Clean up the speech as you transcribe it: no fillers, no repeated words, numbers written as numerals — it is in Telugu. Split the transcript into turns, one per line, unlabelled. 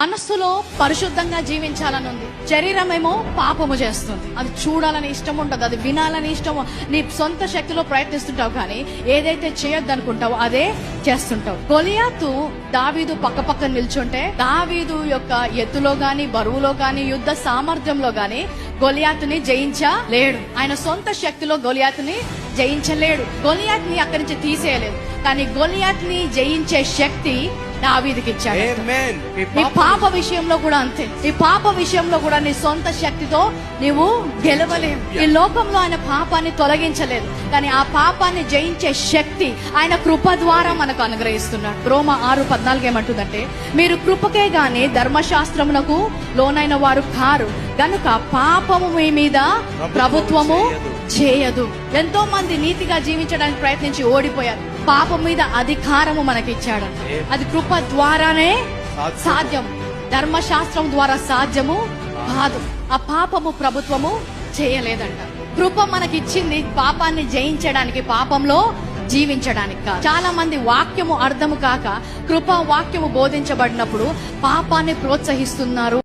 మనస్సులో పరిశుద్ధంగా జీవించాలని ఉంది, శరీరమేమో పాపము చేస్తుంది. అది చూడాలని ఇష్టం ఉంటుంది, అది వినాలని ఇష్టం. నీ సొంత శక్తిలో ప్రయత్నిస్తుంటావు, కానీ ఏదైతే చేయొద్దు అనుకుంటావో అదే చేస్తుంటావు. గొలియాతు దావీదు పక్క నిల్చుంటే దావీదు యొక్క ఎత్తులో గాని, బరువులో గాని, యుద్ధ సామర్థ్యంలో గాని గొలియాతుని జయించలేడు. ఆయన సొంత శక్తిలో గొలియాతుని జయించలేడు. గొలియాత్ని అక్కడి నుంచి తీసేయలేదు, కానీ గొలియాత్ని జయించే శక్తి దావీదుకి ఇచ్చాడు. నీ పాప విషయంలో కూడా అంతే. నీ పాప విషయంలో కూడా నీ సొంత శక్తితో నీవు గెలవలేవు. ఈ లోకంలో ఆయన పాపాన్ని తొలగించలేదు, కానీ ఆ పాపాన్ని జయించే శక్తి ఆయన కృప ద్వారా మనకు అనుగ్రహిస్తున్నాడు. రోమా 6:14 ఏమంటుందంటే, మీరు కృపకే గాని ధర్మశాస్త్రమునకు లోనైన వారు కారు గనుక పాపము మీ మీద ప్రభుత్వము చేయదు. ఎంతో మంది నీతిగా జీవించడానికి ప్రయత్నించి ఓడిపోయారు. పాపం మీద అధికారము మనకిచ్చాడు. అది కృప ద్వారానే సాధ్యం, ధర్మశాస్త్రం ద్వారా సాధ్యము కాదు. ఆ పాపము ప్రభుత్వము చేయలేదంట. కృప మనకిచ్చింది పాపాన్ని జయించడానికి, పాపంలో జీవించడానికి కాదు. చాలా మంది వాక్యము అర్థము కాక కృపా వాక్యము బోధించబడినప్పుడు పాపాన్ని ప్రోత్సహిస్తున్నారు.